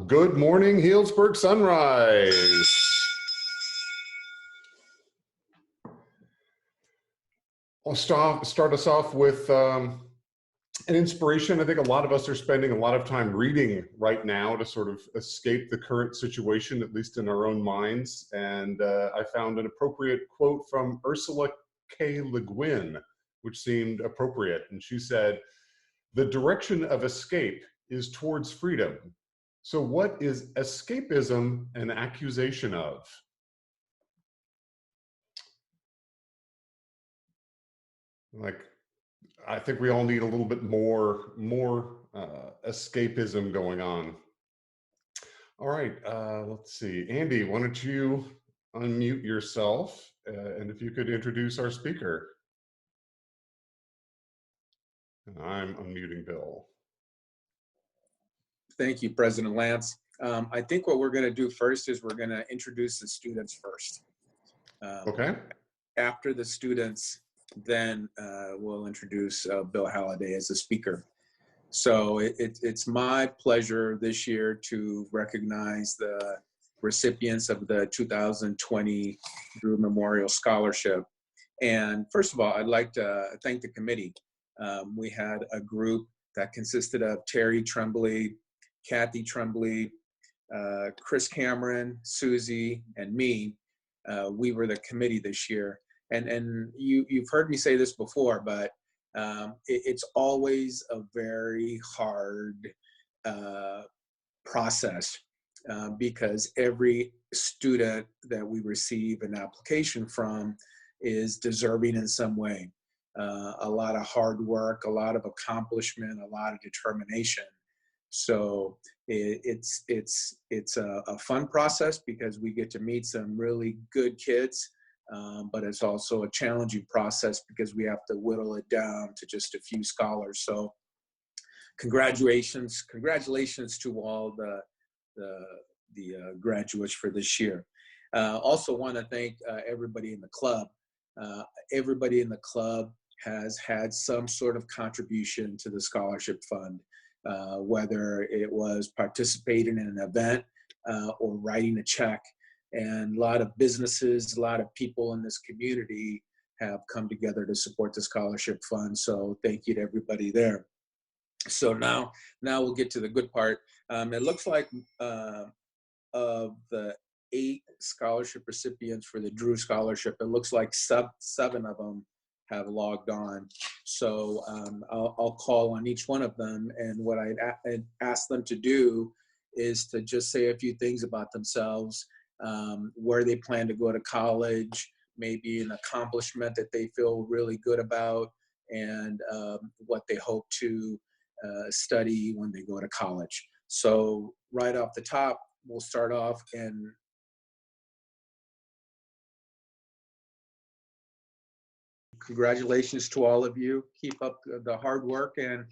Good morning, Healdsburg Sunrise. I'll start us off with an inspiration. I think a lot of us are spending a lot of time reading right now to sort of escape the current situation, at least in our own minds. And I found an appropriate quote from Ursula K. Le Guin, which seemed appropriate. And she said, "The direction of escape is towards freedom. So what is escapism an accusation of?" Like, I think we all need a little bit more escapism going on. All right, let's see. Andy, why don't you unmute yourself, and if you could introduce our speaker. And I'm unmuting Bill. Thank you, President Lance. I think what we're going to do first is we're going to introduce the students first. Okay. After the students, then we'll introduce Bill Halliday as the speaker. So it's my pleasure this year to recognize the recipients of the 2020 Drew Memorial Scholarship. And first of all, I'd like to thank the committee. We had a group that consisted of Terry Tremblay, Kathy Tremblay, Chris Cameron, Susie, and me. We were the committee this year. And you've heard me say this before, but it's always a very hard process because every student that we receive an application from is deserving in some way. A lot of hard work, a lot of accomplishment, a lot of determination. So it's a fun process because we get to meet some really good kids, but it's also a challenging process because we have to whittle it down to just a few scholars. So congratulations to all the graduates for this year. Also want to thank everybody in the club. Everybody in the club has had some sort of contribution to the scholarship fund. Whether it was participating in an event or writing a check. And a lot of businesses, a lot of people in this community have come together to support the scholarship fund. So thank you to everybody there. So now we'll get to the good part. It looks like of the 8 scholarship recipients for the Drew Scholarship, it looks like 7 of them have logged on. So I'll call on each one of them, and what I'd ask them to do is to just say a few things about themselves, where they plan to go to college, maybe an accomplishment that they feel really good about, and what they hope to study when they go to college. So right off the top, we'll start off and congratulations to all of you. Keep up the hard work, and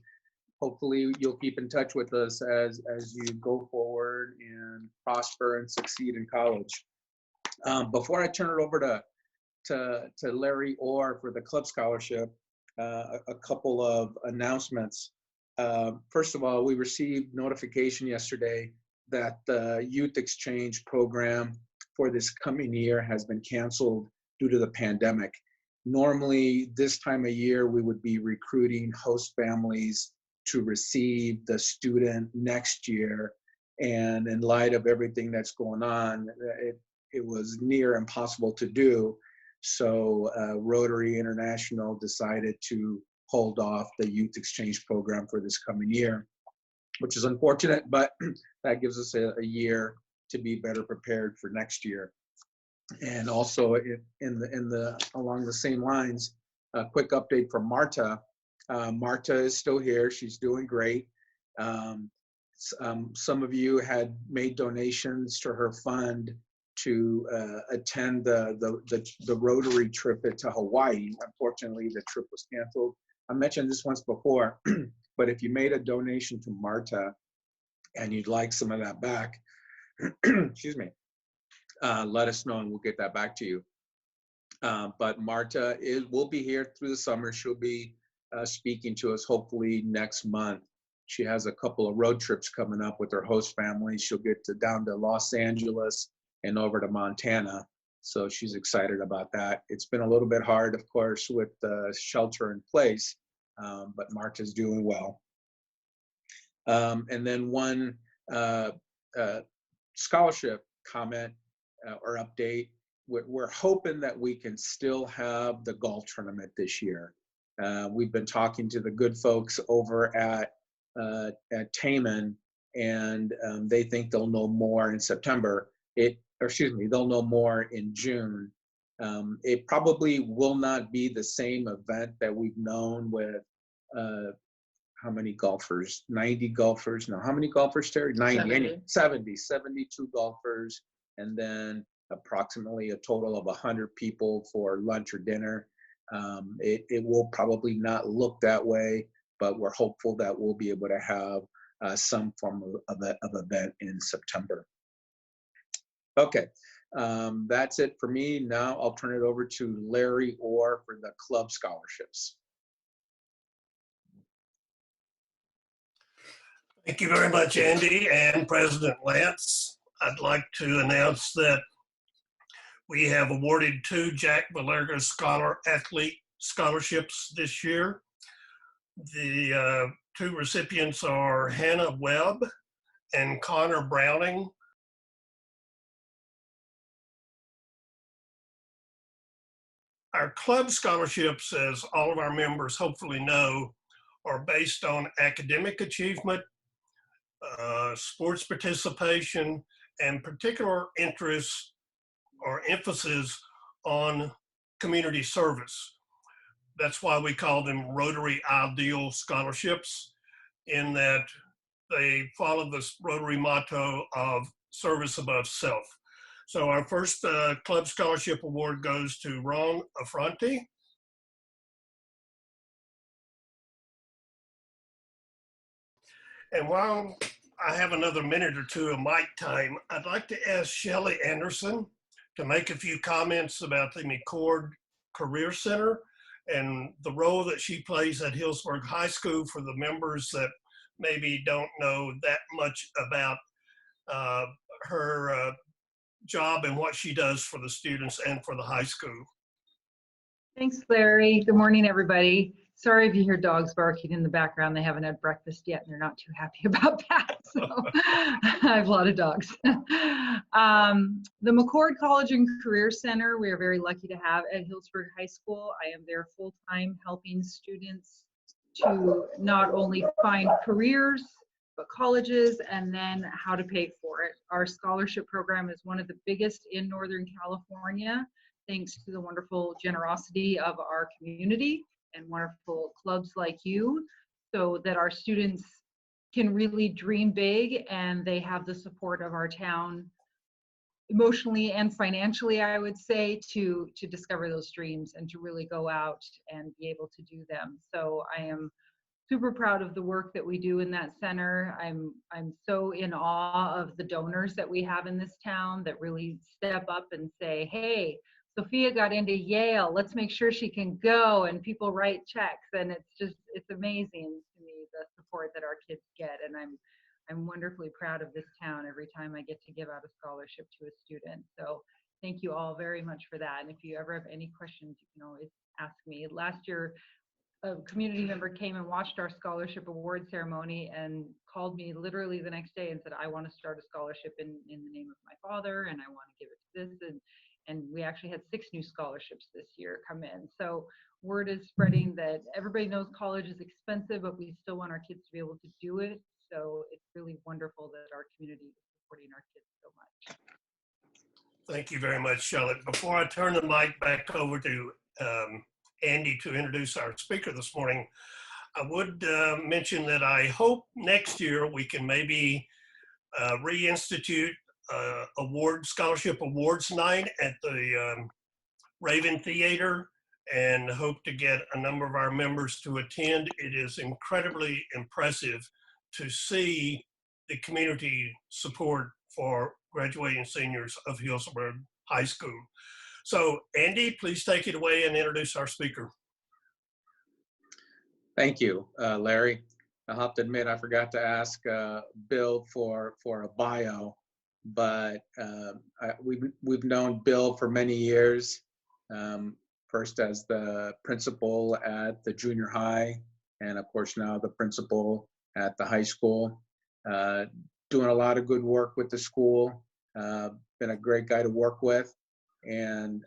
hopefully you'll keep in touch with us as you go forward and prosper and succeed in college. Before I turn it over to Larry Orr for the club scholarship, a couple of announcements. First of all, we received notification yesterday that the youth exchange program for this coming year has been canceled due to the pandemic. Normally, this time of year, we would be recruiting host families to receive the student next year. And in light of everything that's going on, it was near impossible to do. So Rotary International decided to hold off the youth exchange program for this coming year, which is unfortunate, but that gives us a year to be better prepared for next year. And also along the same lines, a quick update from Marta. Marta is still here. She's doing great. Some of you had made donations to her fund to attend the Rotary trip to Hawaii. Unfortunately, the trip was canceled. I mentioned this once before, but if you made a donation to Marta and you'd like some of that back, excuse me, let us know and we'll get that back to you. But Marta will be here through the summer. She'll be speaking to us hopefully next month. she has a couple of road trips coming up with her host family. She'll get down to Los Angeles and over to Montana. So she's excited about that. It's been a little bit hard, of course, with the shelter in place, but Marta's doing well. And then one scholarship comment or update. We're hoping that we can still have the golf tournament this year. We've been talking to the good folks over at Taman, and they think they'll know more in September. They'll know more in June. It probably will not be the same event that we've known with how many golfers? 90 golfers. No, how many golfers, Terry? 90, 72 golfers, and then approximately a total of 100 people for lunch or dinner. It will probably not look that way, but we're hopeful that we'll be able to have some form of event in September. Okay, that's it for me. Now I'll turn it over to Larry Orr for the club scholarships. Thank you very much, Andy and President Lance. I'd like to announce that we have awarded 2 Jack Valerga Scholar Athlete scholarships this year. The 2 recipients are Hannah Webb and Connor Browning. Our club scholarships, as all of our members hopefully know, are based on academic achievement, sports participation, and particular interest or emphasis on community service. That's why we call them Rotary Ideal Scholarships, in that they follow the Rotary motto of service above self. So our first club scholarship award goes to Ron Affronti. And while I have another minute or two of mic time, I'd like to ask Shelley Anderson to make a few comments about the McCord Career Center and the role that she plays at Healdsburg High School for the members that maybe don't know that much about her job and what she does for the students and for the high school. Thanks, Larry. Good morning, everybody. Sorry if you hear dogs barking in the background. They haven't had breakfast yet, and they're not too happy about that. So I have a lot of dogs. The McCord College and Career Center, we are very lucky to have at Healdsburg High School. I am there full-time helping students to not only find careers, but colleges, and then how to pay for it. Our scholarship program is one of the biggest in Northern California, thanks to the wonderful generosity of our community and wonderful clubs like you, so that our students can really dream big and they have the support of our town emotionally and financially, I would say, to discover those dreams and to really go out and be able to do them. So I am super proud of the work that we do in that center. I'm so in awe of the donors that we have in this town that really step up and say, hey, Sophia got into Yale, let's make sure she can go, and people write checks, and it's amazing to me, the support that our kids get, and I'm wonderfully proud of this town every time I get to give out a scholarship to a student. So thank you all very much for that, and if you ever have any questions, you can always ask me. Last year, a community member came and watched our scholarship award ceremony and called me literally the next day and said, I want to start a scholarship in the name of my father, and I want to give it to this, and we actually had 6 new scholarships this year come in. So word is spreading that everybody knows college is expensive, but we still want our kids to be able to do it. So it's really wonderful that our community is supporting our kids so much. Thank you very much, Charlotte. Before I turn the mic back over to Andy to introduce our speaker this morning, I would mention that I hope next year we can maybe reinstitute scholarship awards night at the Raven Theater, and hope to get a number of our members to attend. It is incredibly impressive to see the community support for graduating seniors of Healdsburg High School. So Andy, please take it away and introduce our speaker. Thank you, Larry. I'll have to admit, I forgot to ask Bill for a bio, but we've known Bill for many years. First as the principal at the junior high, and of course now the principal at the high school. Doing a lot of good work with the school. Been a great guy to work with, and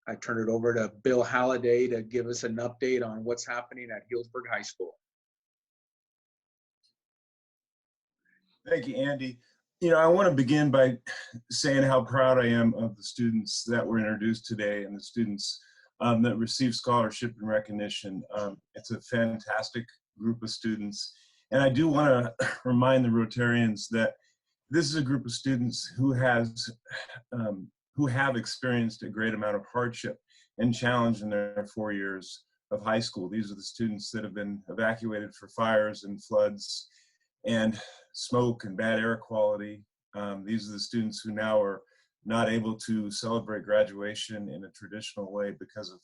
I turn it over to Bill Halliday to give us an update on what's happening at Healdsburg High School. Thank you, Andy. You know, I want to begin by saying how proud I am of the students that were introduced today and the students that received scholarship and recognition. It's a fantastic group of students. And I do want to remind the Rotarians that this is a group of students who have experienced a great amount of hardship and challenge in their 4 years of high school. These are the students that have been evacuated for fires and floods and smoke and bad air quality. These are the students who now are not able to celebrate graduation in a traditional way because of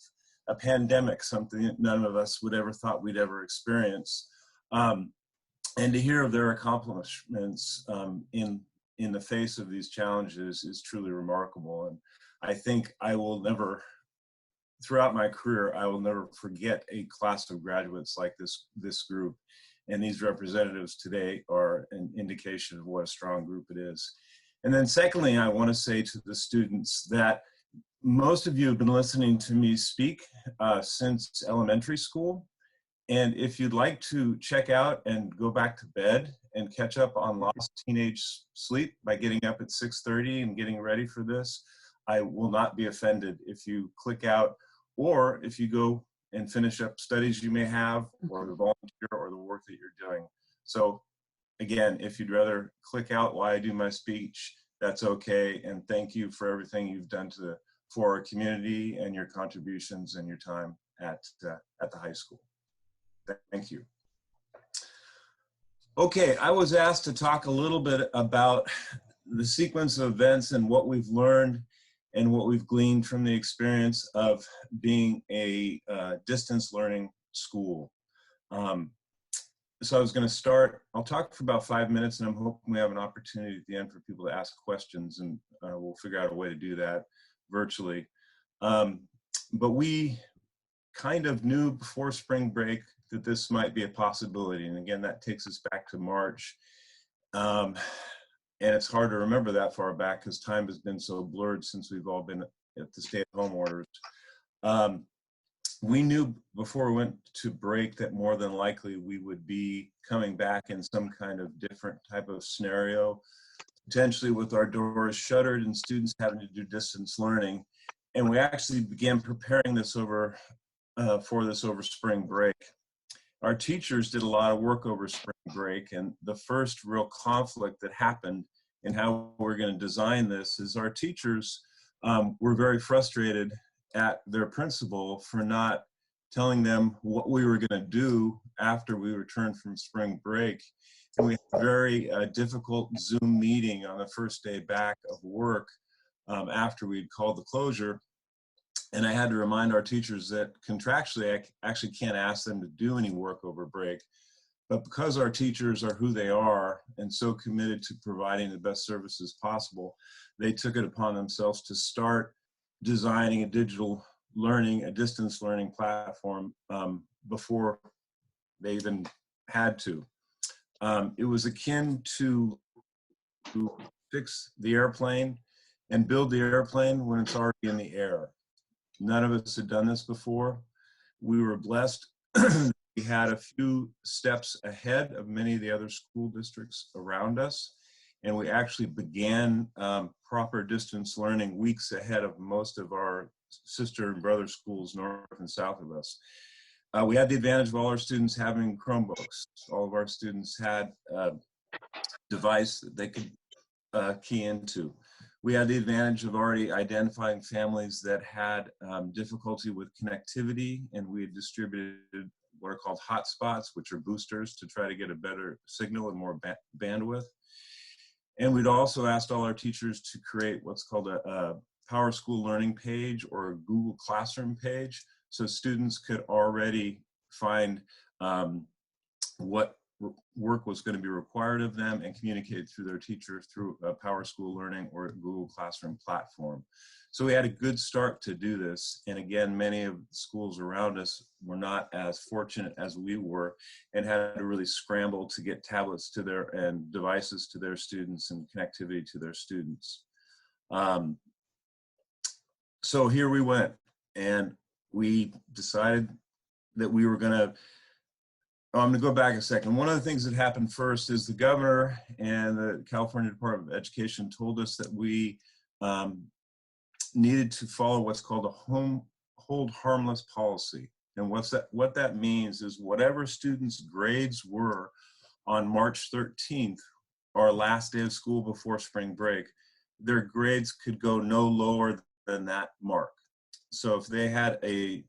a pandemic, something that none of us would ever thought we'd ever experience. And to hear of their accomplishments in the face of these challenges is truly remarkable. And I think I will never, throughout my career, I will never forget a class of graduates like this group. And these representatives today are an indication of what a strong group it is. And then secondly, I want to say to the students that most of you have been listening to me speak since elementary school. And if you'd like to check out and go back to bed and catch up on lost teenage sleep by getting up at 6:30 and getting ready for this, I will not be offended if you click out, or if you go and finish up studies you may have, or the volunteer or the work that you're doing. So again, if you'd rather click out while I do my speech, that's okay. And thank you for everything you've done for our community and your contributions and your time at the high school. Thank you. Okay, I was asked to talk a little bit about the sequence of events and what we've learned and what we've gleaned from the experience of being a distance learning school. So I was going to start, I'll talk for about 5 minutes, and I'm hoping we have an opportunity at the end for people to ask questions, and we'll figure out a way to do that virtually. But we kind of knew before spring break that this might be a possibility. And again, that takes us back to March. And it's hard to remember that far back because time has been so blurred since we've all been at the stay-at-home orders. We knew before we went to break that more than likely we would be coming back in some kind of different type of scenario, potentially with our doors shuttered and students having to do distance learning. And we actually began preparing this for this over spring break. Our teachers did a lot of work over spring break, and the first real conflict that happened in how we're going to design this is our teachers were very frustrated at their principal for not telling them what we were going to do after we returned from spring break. And we had a very difficult Zoom meeting on the first day back of work after we'd called the closure. And I had to remind our teachers that contractually, I actually can't ask them to do any work over break. But because our teachers are who they are and so committed to providing the best services possible, they took it upon themselves to start designing a digital learning, a distance learning platform before they even had to. It was akin to fix the airplane and build the airplane when it's already in the air. None of us had done this before. We were blessed. We had a few steps ahead of many of the other school districts around us. And we actually began proper distance learning weeks ahead of most of our sister and brother schools north and south of us. We had the advantage of all our students having Chromebooks. All of our students had a device that they could key into. We had the advantage of already identifying families that had difficulty with connectivity, and we had distributed what are called hotspots, which are boosters to try to get a better signal and more bandwidth. And we'd also asked all our teachers to create what's called a Power School Learning page or a Google Classroom page, so students could already find what work was going to be required of them and communicated through their teacher through a Power School Learning or Google Classroom platform. So we had a good start to do this. And again, many of the schools around us were not as fortunate as we were and had to really scramble to get tablets to their and devices to their students and connectivity to their students. So here we went, and we decided that we were going to, I'm going to go back a second. One of the things that happened first is the governor and the California Department of Education told us that we needed to follow what's called a hold harmless policy. And what that means is whatever students' grades were on March 13th, our last day of school before spring break, their grades could go no lower than that mark. So if they had a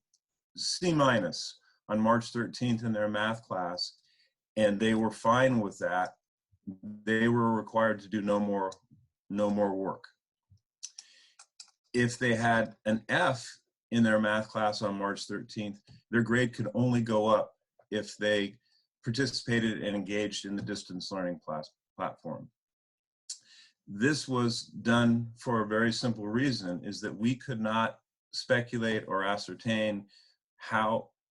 C- on March 13th in their math class, and they were fine with that, they were required to do no more work. If they had an F in their math class on March 13th, their grade could only go up if they participated and engaged in the distance learning platform. This was done for a very simple reason, is that we could not speculate or ascertain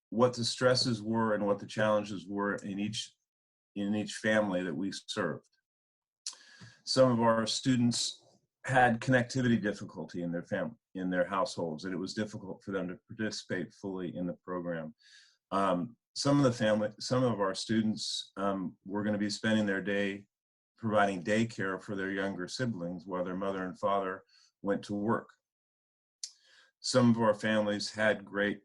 what the stresses were and what the challenges were in each family that we served. Some of our students had connectivity difficulty in their households, and it was difficult for them to participate fully in the program. Some of our students were going to be spending their day providing daycare for their younger siblings while their mother and father went to work. Some of our families had great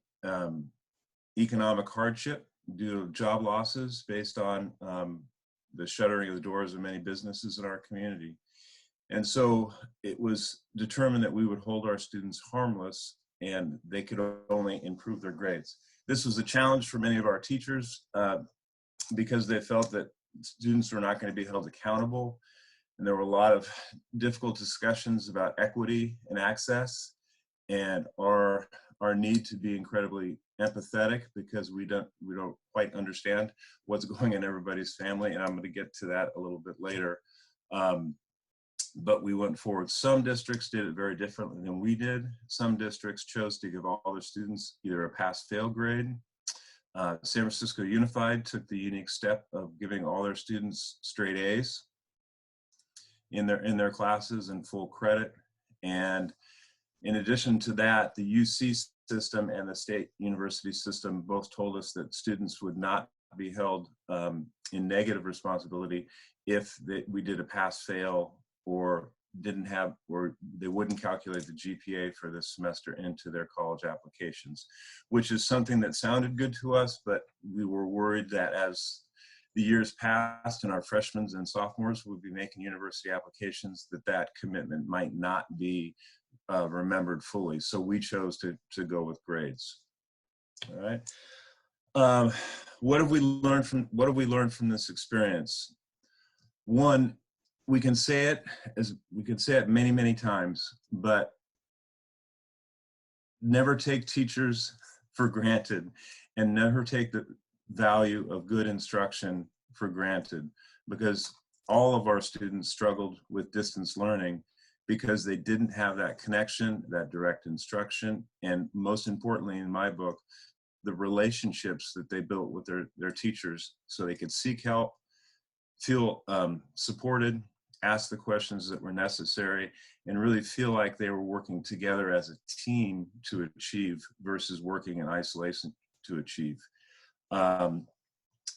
economic hardship due to job losses based on the shuttering of the doors of many businesses in our community. And so it was determined that we would hold our students harmless and they could only improve their grades. This was a challenge for many of our teachers because they felt that students were not going to be held accountable. And there were a lot of difficult discussions about equity and access and our need to be incredibly empathetic because we don't quite understand what's going in everybody's family. And I'm going to get to that a little bit later. But we went forward. Some districts did it very differently than we did. Some districts chose to give all their students either a pass-fail grade. San Francisco Unified took the unique step of giving all their students straight A's in their classes and full credit. And in addition to that, the UC system and the state university system both told us that students would not be held in negative responsibility if we did a pass-fail or they wouldn't calculate the GPA for this semester into their college applications, which is something that sounded good to us, but we were worried that as the years passed and our freshmen and sophomores would be making university applications, that commitment might not be remembered fully. So we chose to go with grades. All right. What have we learned from this experience? One, we can say it many, many times, but never take teachers for granted and never take the value of good instruction for granted, because all of our students struggled with distance learning because they didn't have that connection, that direct instruction, and most importantly in my book, the relationships that they built with their teachers so they could seek help, feel supported, ask the questions that were necessary, and really feel like they were working together as a team to achieve versus working in isolation to achieve.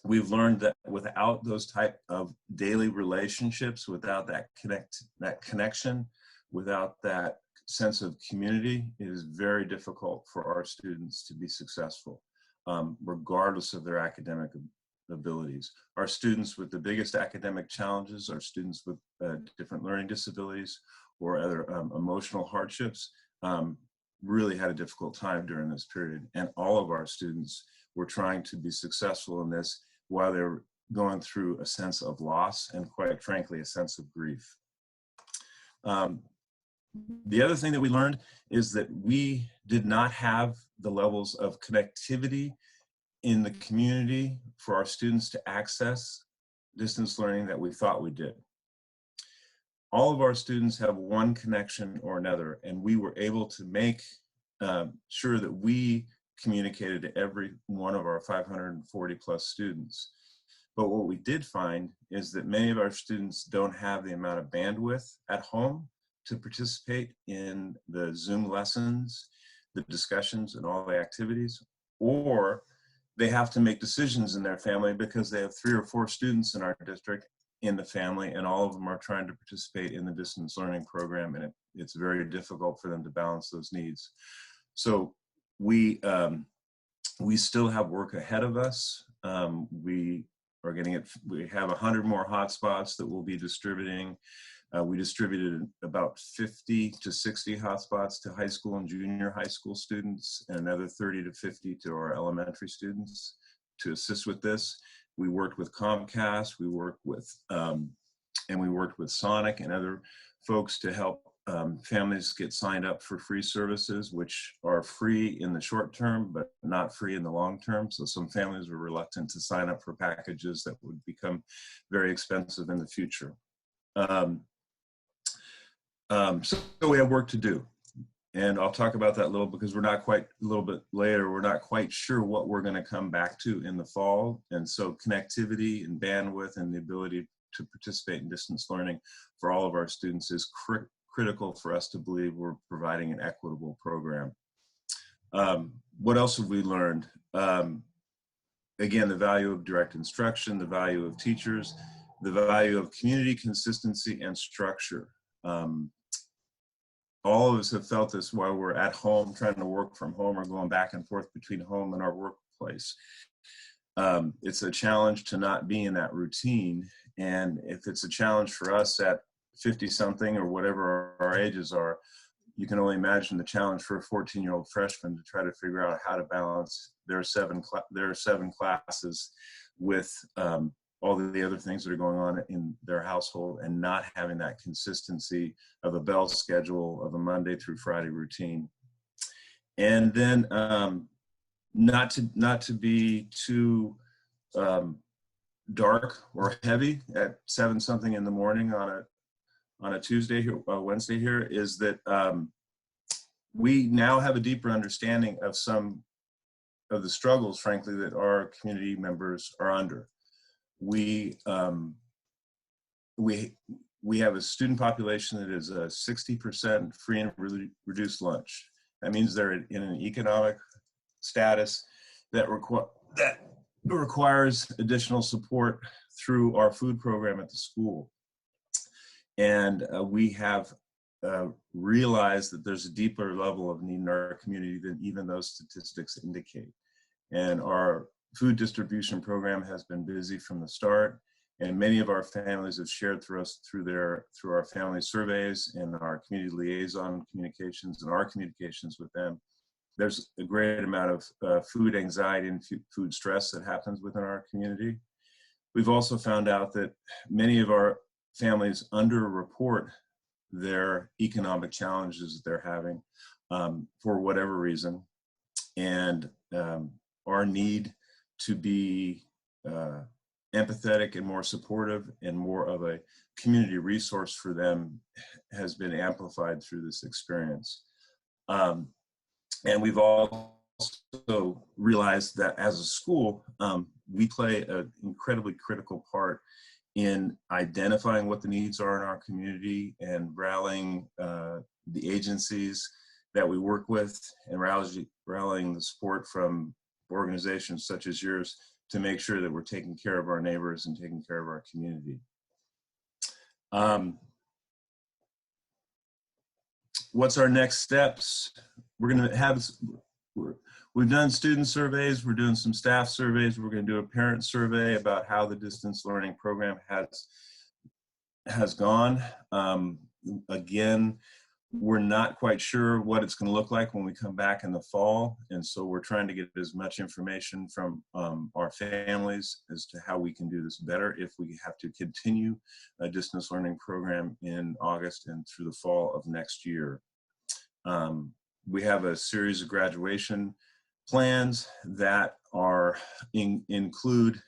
We've learned that without those type of daily relationships, without that connection, without that sense of community, it is very difficult for our students to be successful, regardless of their academic abilities. Our students with the biggest academic challenges, our students with different learning disabilities or other emotional hardships, really had a difficult time during this period. And all of our students were trying to be successful in this while they're going through a sense of loss and, quite frankly, a sense of grief. The other thing that we learned is that we did not have the levels of connectivity in the community for our students to access distance learning that we thought we did. All of our students have one connection or another, and we were able to make sure that we communicated to every one of our 540 plus students. But what we did find is that many of our students don't have the amount of bandwidth at home to participate in the Zoom lessons, the discussions, and all the activities, or they have to make decisions in their family because they have 3 or 4 students in our district in the family, and all of them are trying to participate in the distance learning program, and it's very difficult for them to balance those needs. So we still have work ahead of us. We have 100 more hotspots that we'll be distributing. We distributed about 50 to 60 hotspots to high school and junior high school students, and another 30 to 50 to our elementary students to assist with this. We worked with Comcast, we worked with Sonic and other folks to help families get signed up for free services, which are free in the short term, but not free in the long term. So some families were reluctant to sign up for packages that would become very expensive in the future. So we have work to do. And I'll talk about that a little because we're not quite sure what we're going to come back to in the fall. And so connectivity and bandwidth and the ability to participate in distance learning for all of our students is critical for us to believe we're providing an equitable program. What else have we learned? Again, the value of direct instruction, the value of teachers, the value of community consistency and structure. All of us have felt this while we're at home, trying to work from home or going back and forth between home and our workplace. It's a challenge to not be in that routine. And if it's a challenge for us at 50 something or whatever our ages are, you can only imagine the challenge for a 14-year-old freshman to try to figure out how to balance their 7 classes with all the other things that are going on in their household and not having that consistency of a bell schedule of a Monday through Friday routine. And then not to be too dark or heavy at 7 something in the morning on a Tuesday here, Wednesday here, is that we now have a deeper understanding of some of the struggles, frankly, that our community members are under. We have a student population that is 60% free and reduced lunch. That means they're in an economic status that requires additional support through our food program at the school. And we have realized that there's a deeper level of need in our community than even those statistics indicate. And our food distribution program has been busy from the start, and many of our families have shared through our family surveys and our community liaison communications and our communications with them. There's a great amount of food anxiety and food stress that happens within our community. We've also found out that many of our families underreport their economic challenges that they're having for whatever reason, and our need to be empathetic and more supportive and more of a community resource for them has been amplified through this experience. And we've also realized that as a school, we play an incredibly critical part in identifying what the needs are in our community and rallying the agencies that we work with and rallying the support from organizations such as yours to make sure that we're taking care of our neighbors and taking care of our community. What's our next steps? We've done student surveys, we're doing some staff surveys, we're going to do a parent survey about how the distance learning program has gone. Again, we're not quite sure what it's going to look like when we come back in the fall, and so we're trying to get as much information from our families as to how we can do this better if we have to continue a distance learning program in August and through the fall of next year. We have a series of graduation plans that include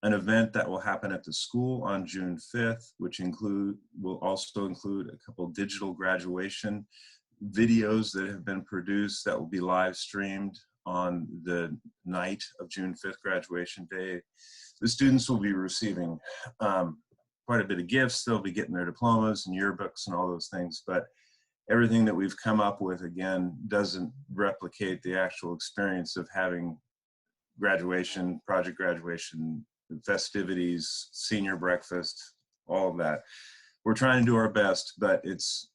an event that will happen at the school on June 5th, which will also include a couple digital graduation videos that have been produced that will be live streamed on the night of June 5th, graduation day. The students will be receiving quite a bit of gifts. They'll be getting their diplomas and yearbooks and all those things, but everything that we've come up with, again, doesn't replicate the actual experience of having graduation, project graduation, festivities, senior breakfast, all of that. We're trying to do our best, but it's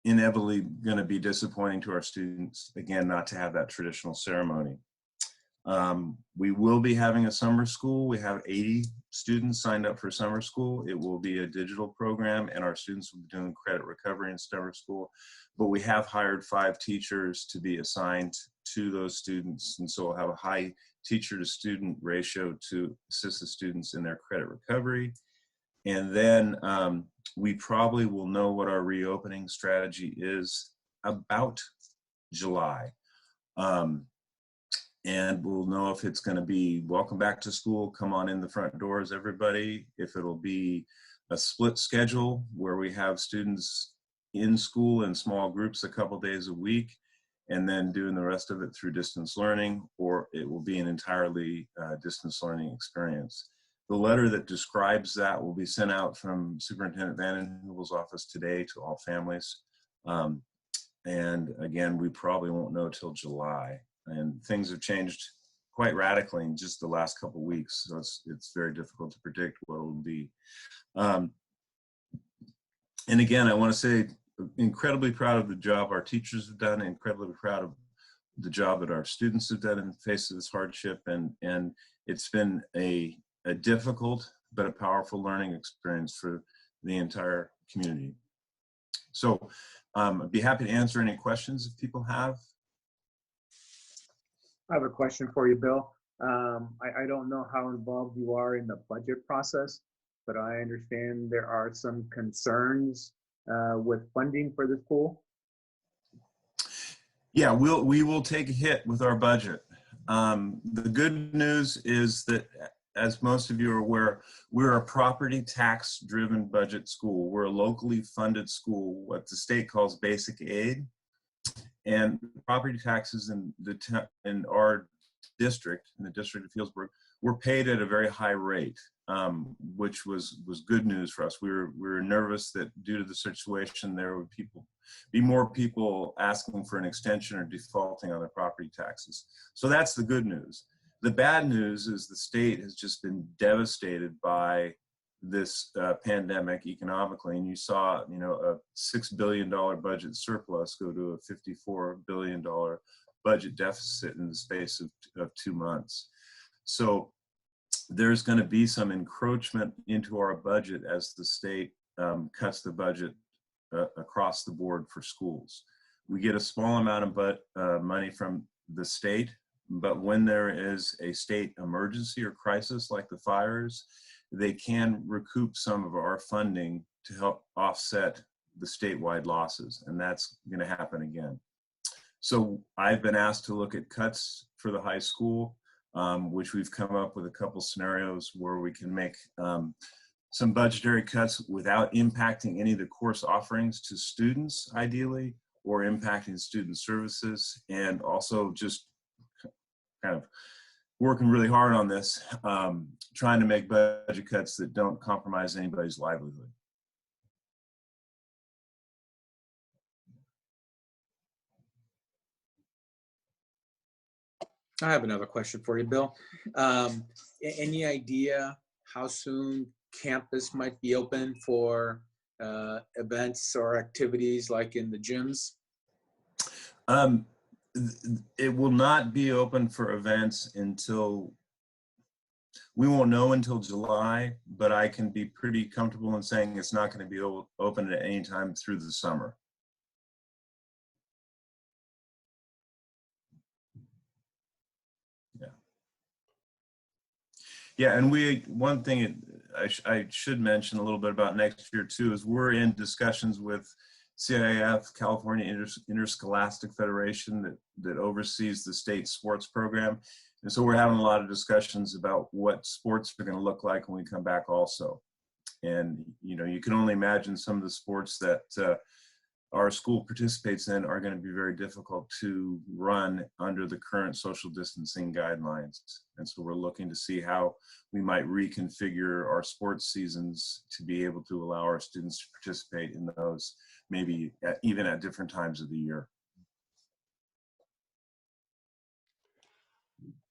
inevitably going to be disappointing to our students, again, not to have that traditional ceremony. We will be having a summer school. We have 80 students signed up for summer school. It will be a digital program, and our students will be doing credit recovery in summer school. But we have hired 5 teachers to be assigned to those students, and so we'll have a high teacher to student ratio to assist the students in their credit recovery. And then we probably will know what our reopening strategy is about July. And we'll know if it's going to be welcome back to school, come on in the front doors, everybody. If it'll be a split schedule where we have students in school in small groups a couple days a week, and then doing the rest of it through distance learning, or it will be an entirely distance learning experience. The letter that describes that will be sent out from Superintendent Vanden Heuvel's office today to all families. And again, we probably won't know till July. And things have changed quite radically in just the last couple of weeks, so it's very difficult to predict what it will be. And again, I want to say, incredibly proud of the job our teachers have done, incredibly proud of the job that our students have done in the face of this hardship, and it's been a difficult but a powerful learning experience for the entire community. So I'd be happy to answer any questions if people have. I have a question for you, Bill. I don't know how involved you are in the budget process, but I understand there are some concerns with funding for the school. Yeah, we will take a hit with our budget. The good news is that, as most of you are aware, we're a property tax driven budget school. We're a locally funded school, what the state calls basic aid. And property taxes in our district, in the district of Healdsburg, were paid at a very high rate, which was good news for us. We were nervous that due to the situation, there would be more people asking for an extension or defaulting on their property taxes. So that's the good news. The bad news is the state has just been devastated by this pandemic economically, and you saw, a $6 billion budget surplus go to a $54 billion budget deficit in the space of 2 months. So there's going to be some encroachment into our budget as the state cuts the budget across the board for schools. We get a small amount of money from the state, but when there is a state emergency or crisis like the fires, they can recoup some of our funding to help offset the statewide losses, and that's going to happen again. So I've been asked to look at cuts for the high school, which we've come up with a couple scenarios where we can make some budgetary cuts without impacting any of the course offerings to students, ideally, or impacting student services, and also just kind of working really hard on this, trying to make budget cuts that don't compromise anybody's livelihood. I have another question for you, Bill. Any idea how soon campus might be open for events or activities like in the gyms? It will not be open for events until, we won't know until July, but I can be pretty comfortable in saying it's not going to be open at any time through the summer. Yeah, and one thing I should mention a little bit about next year too is we're in discussions with CIF, California Interscholastic Federation, that oversees the state sports program. And so we're having a lot of discussions about what sports are going to look like when we come back also. And, you know, you can only imagine some of the sports that our school participates in are going to be very difficult to run under the current social distancing guidelines. And so we're looking to see how we might reconfigure our sports seasons to be able to allow our students to participate in those, maybe even at different times of the year.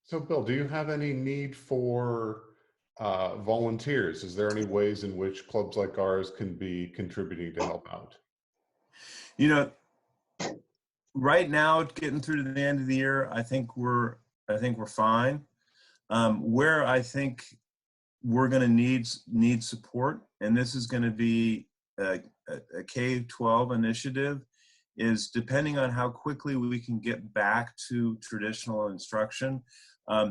So Bill, do you have any need for volunteers? Is there any ways in which clubs like ours can be contributing to help out? You know, right now, getting through to the end of the year, I think we're fine. Where I think we're going to need support, and this is going to be a K-12 initiative, is depending on how quickly we can get back to traditional instruction.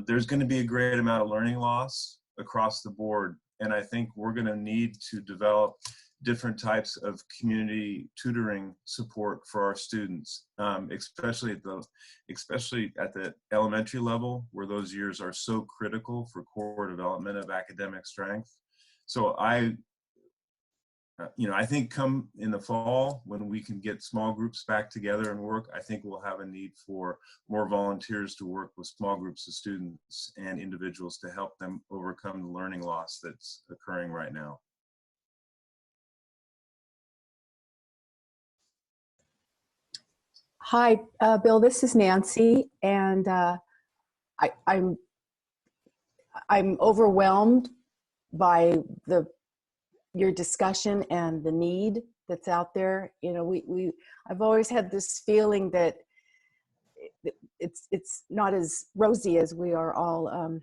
There's going to be a great amount of learning loss across the board, and I think we're going to need to develop different types of community tutoring support for our students, especially at the elementary level, where those years are so critical for core development of academic strength. So I think come in the fall, when we can get small groups back together and work, I think we'll have a need for more volunteers to work with small groups of students and individuals to help them overcome the learning loss that's occurring right now. Hi, Bill, this is Nancy, and I'm overwhelmed by your discussion and the need that's out there. You know, I've always had this feeling that it's not as rosy as we are all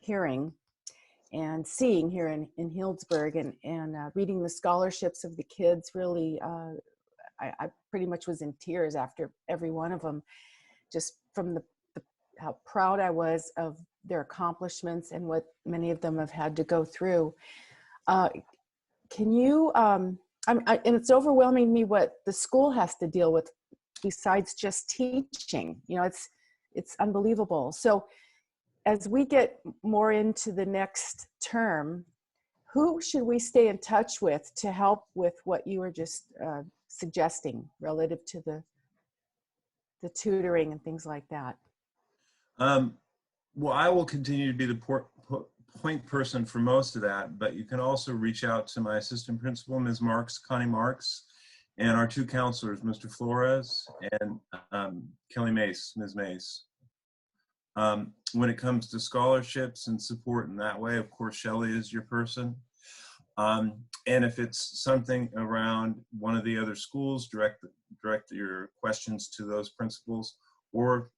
hearing and seeing here in Healdsburg, and reading the scholarships of the kids. Really, I pretty much was in tears after every one of them, just from how proud I was of their accomplishments and what many of them have had to go through. Can you, and it's overwhelming me what the school has to deal with besides just teaching. You know, it's unbelievable. So as we get more into the next term, who should we stay in touch with to help with what you were just suggesting relative to the tutoring and things like that? Well, I will continue to be the point person for most of that, but you can also reach out to my assistant principal, Ms. Connie Marks, and our two counselors, Mr. Flores and Kelly Mace, Ms. Mace. When it comes to scholarships and support in that way, of course, Shelley is your person. And if it's something around one of the other schools, direct your questions to those principals, or,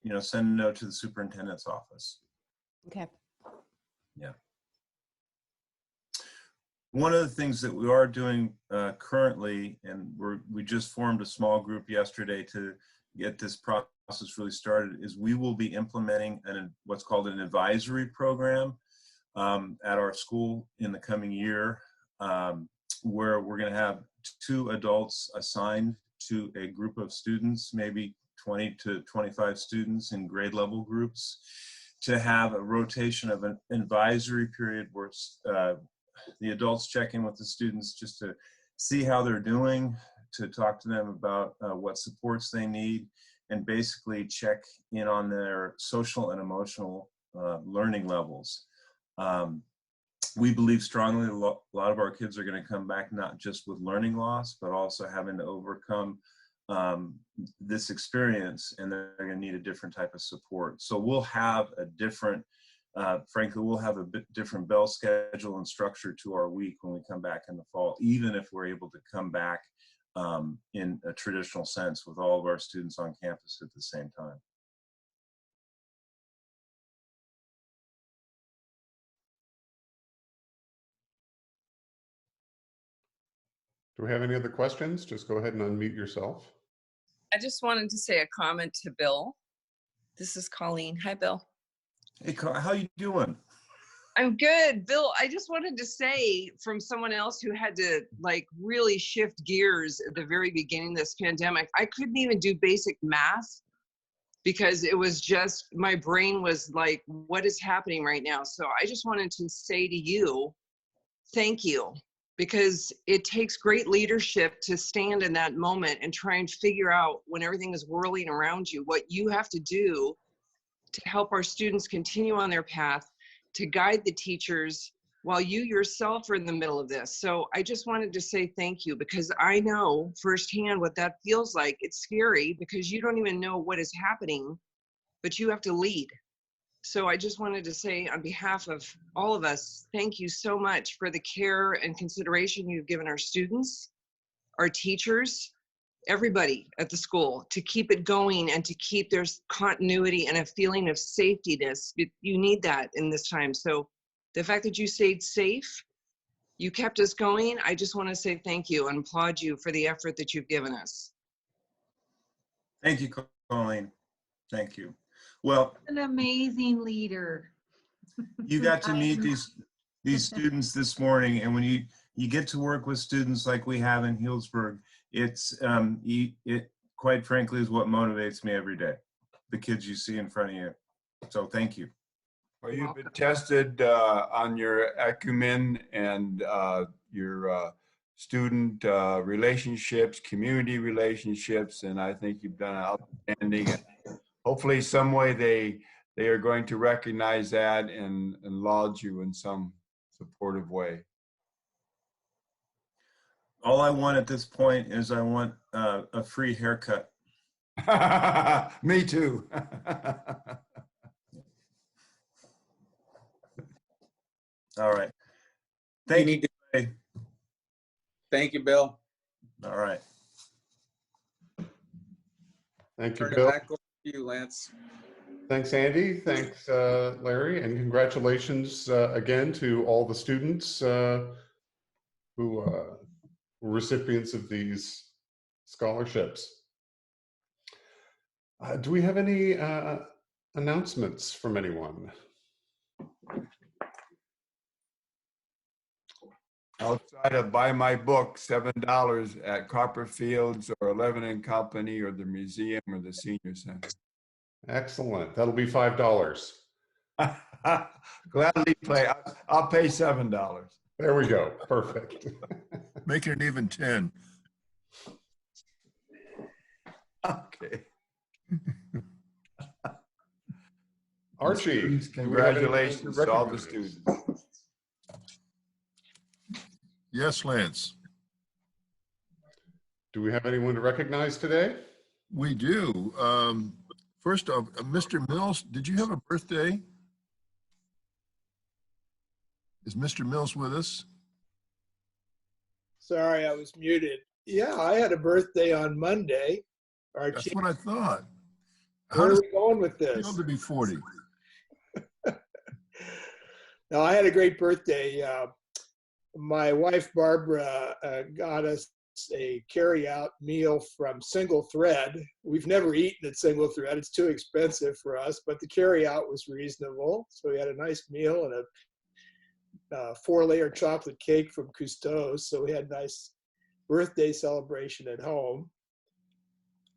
you know, send a note to the superintendent's office. Okay. Yeah. One of the things that we are doing currently, and we just formed a small group yesterday to get this process really started, is we will be implementing what's called an advisory program at our school in the coming year, where we're going to have 2 adults assigned to a group of students, maybe 20 to 25 students in grade level groups, to have a rotation of an advisory period where the adults check in with the students just to see how they're doing, to talk to them about what supports they need, and basically check in on their social and emotional learning levels. We believe strongly a lot of our kids are going to come back not just with learning loss, but also having to overcome this experience, and they're going to need a different type of support. So we'll have a different, frankly, we'll have a bit different bell schedule and structure to our week when we come back in the fall, even if we're able to come back in a traditional sense with all of our students on campus at the same time. Do we have any other questions? Just go ahead and unmute yourself. I just wanted to say a comment to Bill. This is Colleen. Hi, Bill. Hey, how you doing? I'm good. Bill, I just wanted to say, from someone else who had to like really shift gears at the very beginning of this pandemic, I couldn't even do basic math because it was just, my brain was like, what is happening right now? So I just wanted to say to you, thank you, because it takes great leadership to stand in that moment and try and figure out, when everything is whirling around you, what you have to do to help our students continue on their path, to guide the teachers while you yourself are in the middle of this. So I just wanted to say thank you, because I know firsthand what that feels like. It's scary because you don't even know what is happening, but you have to lead. So I just wanted to say, on behalf of all of us, thank you so much for the care and consideration you've given our students, our teachers, everybody at the school, to keep it going and to keep there's continuity and a feeling of safetyness. You need that in this time. So the fact that you stayed safe, you kept us going, I just want to say thank you and applaud you for the effort that you've given us. Thank you, Colleen. Thank you. Well, An amazing leader. you got to meet these students this morning, and when you get to work with students like we have in Healdsburg, it quite frankly is what motivates me every day. The kids you see in front of you. So thank you. Well, you've been tested on your acumen and your student relationships, community relationships, and I think you've done outstanding. Hopefully, some way they are going to recognize that and laud you in some supportive way. All I want at this point is I want a free haircut. Me too. All right. Thank you. Thank you, Bill. All right. Thank you, Turn it Bill. back over to you, Lance. Thanks, Andy. Thanks, Larry. And congratulations again to all the students who were recipients of these scholarships. Do we have any announcements from anyone? Outside of buy my book, $7 at Copperfields or 11 & Company or the museum or the senior center. Excellent. That'll be $5. Gladly pay. I'll pay $7. There we go. Perfect. Making it even 10. Okay. Archie, congratulations to all the recognize? students. Yes, Lance. Do we have anyone to recognize today? We do. First off, Mr. Mills, did you have a birthday? Is Mr. Mills with us? Sorry, I was muted. Yeah, I had a birthday on Monday. That's what I thought. Where are we going with this? Feel to be 40. No, I had a great birthday. My wife, Barbara, got us a carry-out meal from Single Thread. We've never eaten at Single Thread. It's too expensive for us, but the carry-out was reasonable. So we had a nice meal and a 4-layer chocolate cake from Cousteau's. So we had a nice birthday celebration at home.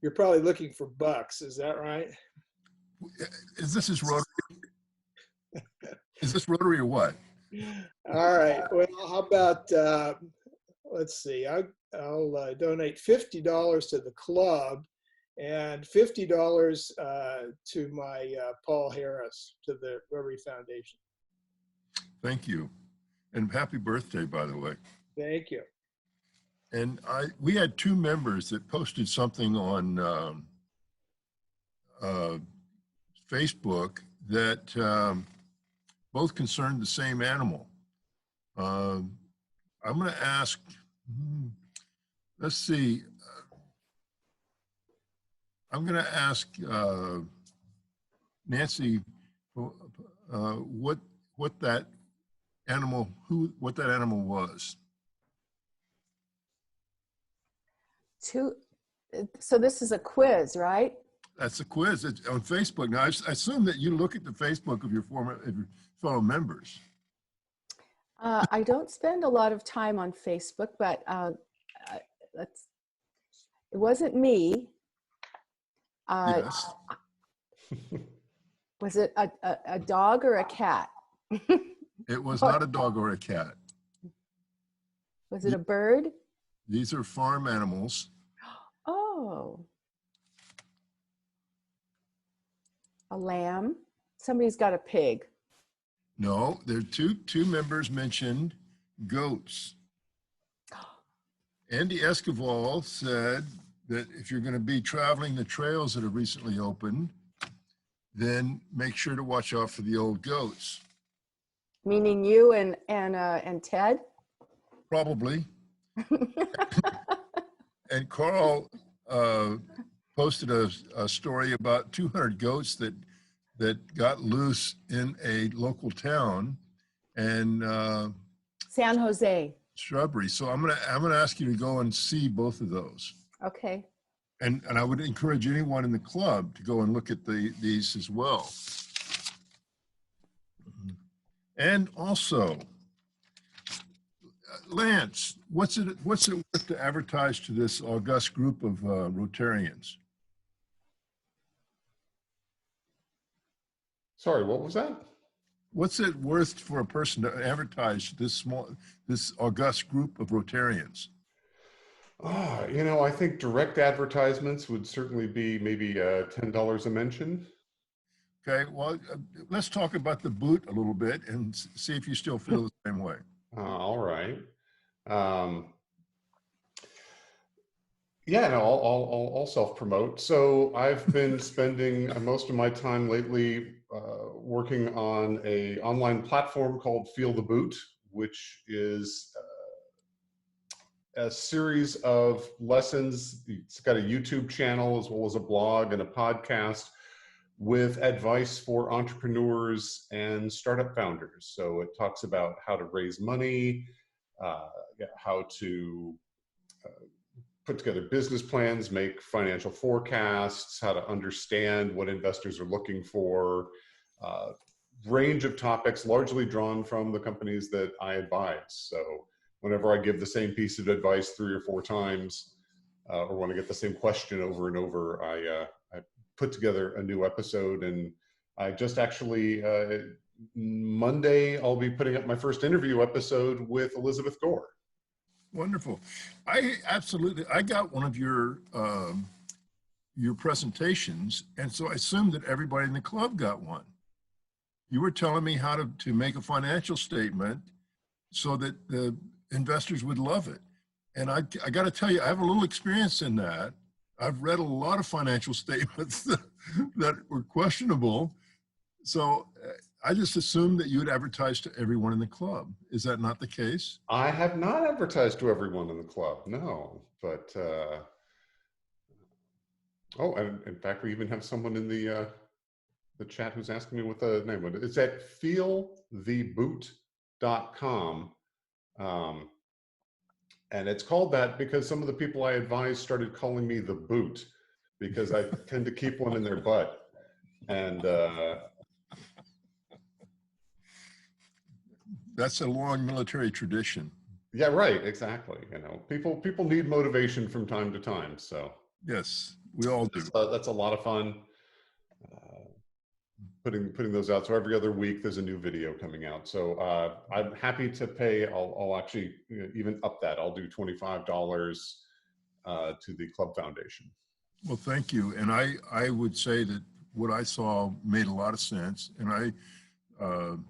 You're probably looking for bucks, is that right? Is this Rotary? Is this Rotary or what? All right. Well, how about, let's see, I'll donate $50 to the club and $50 to my Paul Harris, to the Rotary Foundation. Thank you. And happy birthday, by the way. Thank you. And we had 2 members that posted something on Facebook that both concerned the same animal. I'm going to ask, let's see, I'm going to ask Nancy what that animal was. So this is a quiz, right? That's a quiz. It's on Facebook. Now, I assume that you look at the Facebook of your fellow members. I don't spend a lot of time on Facebook, but it wasn't me. Yes. Was it a dog or a cat? It was not a dog or a cat. Was it a bird? These are farm animals. Oh. A lamb? Somebody's got a pig. No, there are two members mentioned goats. Andy Esquivel said that if you're going to be traveling the trails that have recently opened, then make sure to watch out for the old goats. Meaning you and Ted? Probably. And Carl posted a story about 200 goats that got loose in a local town and San Jose. shrubbery. So I'm gonna ask you to go and see both of those. Okay. And I would encourage anyone in the club to go and look at these as well. And also, Lance, what's it worth to advertise to this august group of Rotarians? Sorry, what was that? What's it worth for a person to advertise this august group of Rotarians? I think direct advertisements would certainly be maybe $10 a mention. Okay, well, let's talk about the boot a little bit and see if you still feel the same way. All right. Yeah, no, I'll self-promote. So I've been spending most of my time lately working on an online platform called Feel the Boot, which is a series of lessons. It's got a YouTube channel as well as a blog and a podcast with advice for entrepreneurs and startup founders. So it talks about how to raise money, how to put together business plans, make financial forecasts, how to understand what investors are looking for, range of topics largely drawn from the companies that I advise. So whenever I give the same piece of advice 3 or 4 times, or when I get the same question over and over, I put together a new episode. And I just actually, Monday, I'll be putting up my first interview episode with Elizabeth Gore. Wonderful. I got one of your presentations, and so I assumed that everybody in the club got one. You were telling me how to make a financial statement so that the investors would love it. And I got to tell you, I have a little experience in that. I've read a lot of financial statements that were questionable. So I just assumed that you would advertise to everyone in the club. Is that not the case? I have not advertised to everyone in the club, no. But, and in fact, we even have someone in the chat who's asking me what the name was. It's at feeltheboot.com. And it's called that because some of the people I advised started calling me the boot because I tend to keep one in their butt. And that's a long military tradition. Yeah, right. Exactly. People need motivation from time to time. So yes, we all do. That's a lot of fun. Putting those out. So every other week there's a new video coming out. So I'm happy to pay. I'll actually even up that. I'll do $25 to the club foundation. Well, thank you. And I would say that what I saw made a lot of sense. And I'm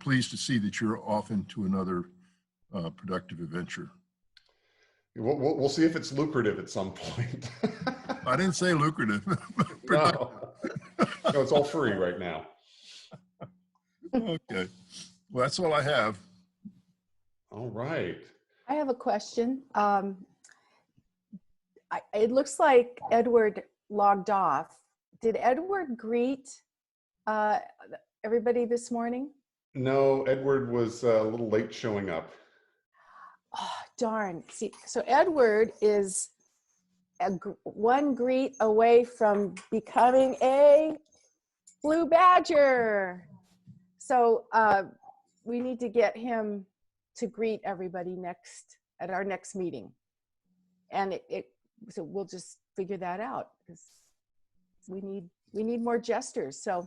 pleased to see that you're off into another productive adventure. We'll see if it's lucrative at some point. I didn't say lucrative. No, it's all free right now. Okay. Well, that's all I have. All right. I have a question. It looks like Edward logged off. Did Edward greet everybody this morning? No, Edward was a little late showing up. Oh, darn. See, so Edward is one greet away from becoming a Blue Badger. So we need to get him to greet everybody at our next meeting. And so we'll just figure that out because we need more jesters. So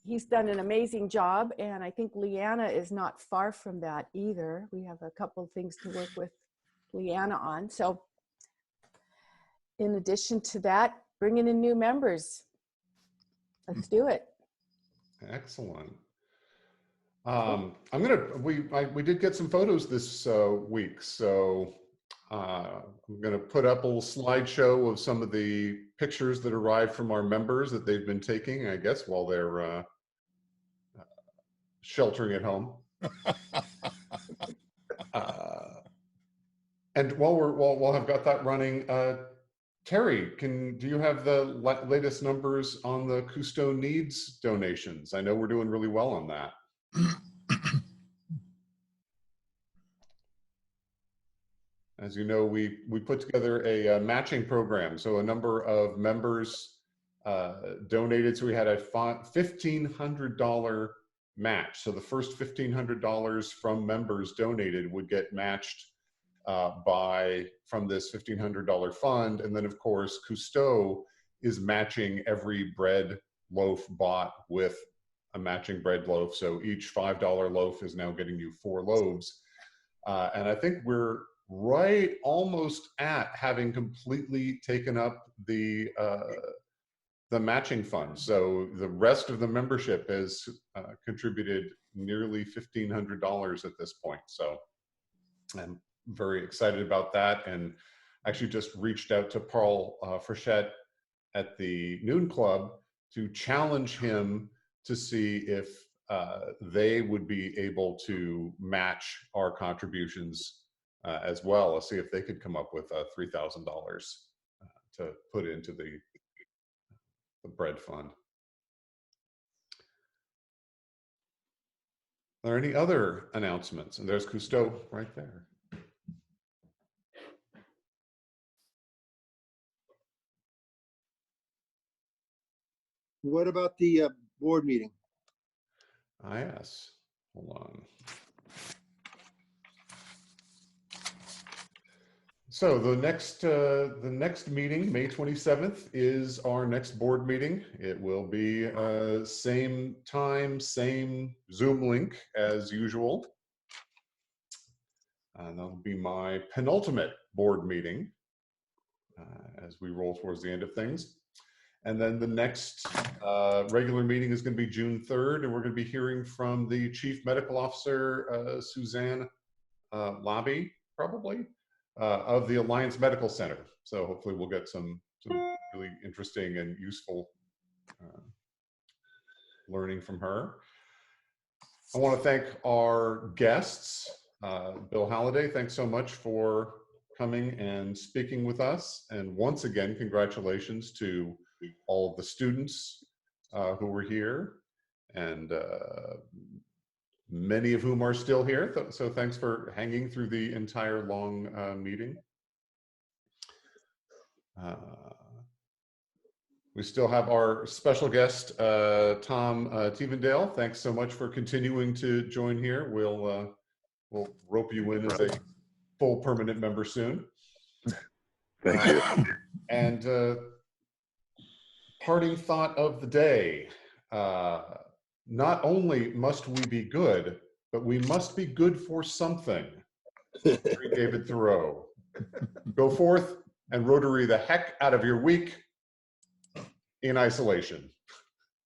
he's done an amazing job, and I think Leanna is not far from that either. We have a couple of things to work with Leanna on. So in addition to that, bringing in new members. Let's do it. Excellent. We did get some photos this week, so I'm going to put up a little slideshow of some of the pictures that arrived from our members that they've been taking, I guess, while they're sheltering at home. And while I've got that running, Terry, do you have the latest numbers on the Cousteau Needs donations? I know we're doing really well on that. As you know, we put together a matching program. So a number of members donated. So we had a $1,500 match. So the first $1,500 from members donated would get matched from this $1,500 fund. And then of course, Cousteau is matching every bread loaf bought with a matching bread loaf. So each $5 loaf is now getting you 4 loaves. And I think we're right almost at having completely taken up the matching fund. So the rest of the membership has contributed nearly $1,500 at this point. So I'm very excited about that, and actually just reached out to Paul Frechette at the Noon Club to challenge him to see if they would be able to match our contributions as well. Let's see if they could come up with $3,000 to put into the bread fund. Are there any other announcements? And there's Cousteau right there. What about the board meeting? Yes, hold on. So the next meeting, May 27th, is our next board meeting. It will be same time, same Zoom link as usual. And that'll be my penultimate board meeting as we roll towards the end of things. And then the next regular meeting is going to be June 3rd, and we're going to be hearing from the Chief Medical Officer, Suzanne Labby, probably, of the Alliance Medical Center. So hopefully we'll get some really interesting and useful learning from her. I want to thank our guests. Bill Halliday, thanks so much for coming and speaking with us. And once again, congratulations to all of the students who were here, and many of whom are still here. So thanks for hanging through the entire long meeting. We still have our special guest, Tom Tievendale. Thanks so much for continuing to join here. We'll rope you in as a full permanent member soon. Thank you. And parting thought of the day. Not only must we be good, but we must be good for something. David Thoreau. Go forth and Rotary the heck out of your week in isolation.